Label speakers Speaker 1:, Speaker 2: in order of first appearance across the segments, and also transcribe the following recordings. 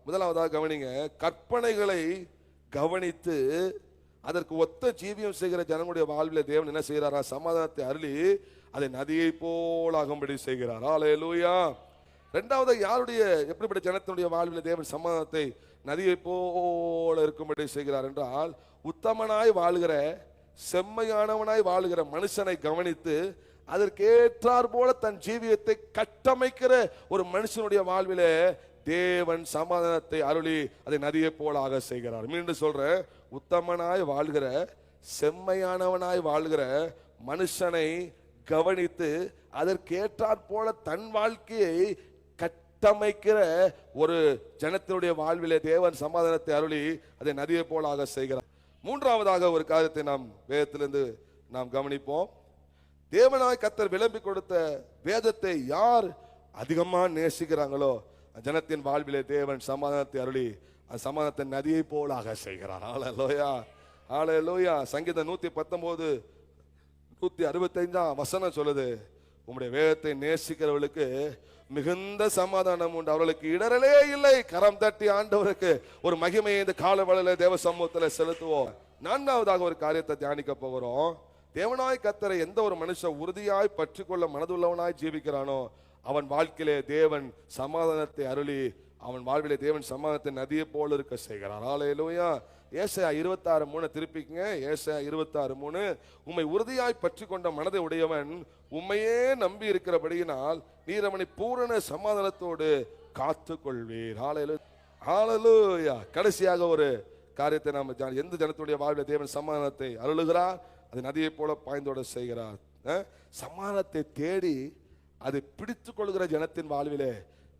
Speaker 1: முதலாவதாக கவனிங்க, கற்பனைகளை கவனித்து அதற்கு ஒத்த ஜீவியம் செய்கிற ஜனங்களுடைய வாழ்வில் தேவன் என்ன செய்கிறாரா? சமாதானத்தை அருளி அதை நதியை போலாகும்படி செய்கிறார். ஹல்லேலூயா. இரண்டாவது, யாருடைய எப்படிப்பட்ட ஜனத்தினுடைய வாழ்வில் தேவன் சமாதானத்தை நதியை போல இருக்கும்படி செய்கிறார் என்றால், உத்தமனாய் வாழ்கிற செம்மையானவனாய் வாழ்கிற மனுஷனை கவனித்து அதற்கேற்றார் போல தன் ஜீவியத்தை கட்டமைக்கிற ஒரு மனுஷனுடைய வாழ்விலே தேவன் சமாதானத்தை அருளி அதை நதியை போலாக செய்கிறார். மீண்டும் சொல்றேன், உத்தமனாய் வாழ்கிற செம்மையானவனாய் வாழ்கிற மனுஷனை கவனித்து அதற்கேற்றாற் போல தன் வாழ்க்கையை கட்டமைக்கிற ஒரு ஜனத்தினுடைய வாழ்விலே தேவன் சமாதானத்தை அருளி அதை நதியை போலாக செய்கிறார். மூன்றாவதாக ஒரு காரியத்தை நாம் வேதத்திலிருந்து நாம் கவனிப்போம். தேவனாய் கர்த்தர் விளம்பி கொடுத்த வேதத்தை யார் அதிகமாக நேசிக்கிறாங்களோ ஜனத்தின் வாழ்விலே தேவன் சமாதானத்தை அருளி அந்த சமாதானத்தை நதியை போலாக செய்கிறார். ஹல்லேலூயா, ஹல்லேலூயா. சங்கீதம் 119 165 வசனம் சொல்லுது, உம்முடைய வேதத்தை நேசிக்கிறவர்களுக்கு மிகுந்த சமாதானம் உண்டு, அவர்களுக்கு இடரலே இல்லை. கரம் தட்டி ஆண்டவருக்கு ஒரு மகிமையை இந்த காலவெளியில தேவ சமூகத்தில் செலுத்துவோம். நான்காவதாக ஒரு காரியத்தை தியானிக்க போகிறோம். தேவனாய் கர்த்தரை எந்த ஒரு மனுஷன் உறுதியாய் பற்றிக்கொள்ள மனதுள்ளவனாய் ஜீவிக்கிறானோ அவன் வாழ்க்கையிலே தேவன் சமாதானத்தை அருளி அவன் வாழ்விலே தேவன் சமாதானத்தை நதியை போல இருக்க செய்கிறார். ஹல்லேலூயா. ஏசாயா 26:3 திருப்பிக்குங்க. ஏசாயா 26:3, உம்மை உறுதியாய் பற்றி கொண்ட மனதை உடையவன் உம்மையே நம்பி இருக்கிறபடியினால் நீர் அவனை பூரண சமாதானத்தோடு காத்து கொள்வீர். ஹல்லேலூயா. கடைசியாக ஒரு காரியத்தை நாம் எந்த ஜனத்துடைய வாழ்விலே தேவன் சமாதானத்தை அருளுகிறார், அது நதியை போல பாய்ந்தோட செய்கிறார். சமாதானத்தை தேடி அதை பிடித்துக் கொள்கிற ஜனத்தின் வாழ்விலே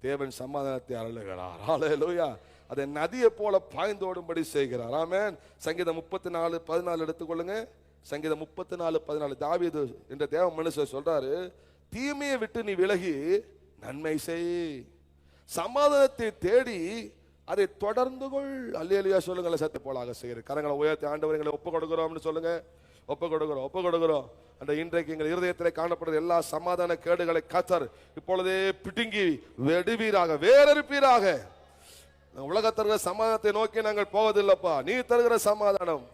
Speaker 1: தேவன் சமாதானத்தை அருளுகிறார். ஹல்லேலூயா. அதை நதியை போல பாய்ந்தோடும்படி செய்கிறார். ஆமென். சங்கீதம் 34:14 எடுத்துக்கொள்ளுங்க. சங்கீதம் 34:14 தாவீது என்ற தேவ மனுஷர் சொல்றாரு, தீமையை விட்டு நீ விலகி நன்மை செய், சமாதானத்தை தேடி அதை தொடர்ந்து கொள். அல்லேலூயா சொல்லுங்களேன். சத்தை போலாக செய்கிறார். கரங்களை உயர்த்தி ஆண்டவர் எங்களை ஒப்பு கொடுக்கிறோம்னு சொல்லுங்க. ஒப்பு கொடுக்கிறோம். அந்த இன்றைக்கு எங்கள் இருதயத்தில் காணப்படுற எல்லா சமாதான கேடுகளை கர்த்தர் இப்பொழுதே பிடுங்கி வெடுவீராக, வேறறுப்பீராக. உலகத் தருகிற சமாதானத்தை நோக்கி நாங்கள் போவதில்லைப்பா. நீ தருகிற சமாதானம்,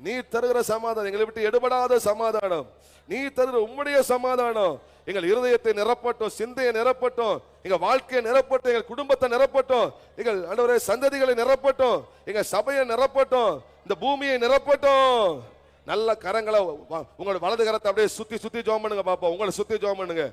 Speaker 1: நீ தருகிற சமாதானம் எங்களை விட்டு எடுபடாத சமாதானம், நீ தருகிற உம்முடைய சமாதானம் எங்கள் இருதயத்தை நிரப்பட்டும், சிந்தையை நிரப்பட்டும், எங்க வாழ்க்கையை நிரப்பட்டும், எங்கள் குடும்பத்தை நிரப்பட்டும், எங்கள் ஆண்டவரே சந்ததிகளை நிரப்பட்டும், எங்க சபையை நிரப்பட்டும், இந்த பூமியை நிரப்பட்டும். நல்ல கரங்களை உங்களோட வலது கரத்தை அப்படியே சுத்தி ஜெபம் பண்ணுங்க பாப்பா. உங்களை சுத்தி ஜெபம் பண்ணுங்க.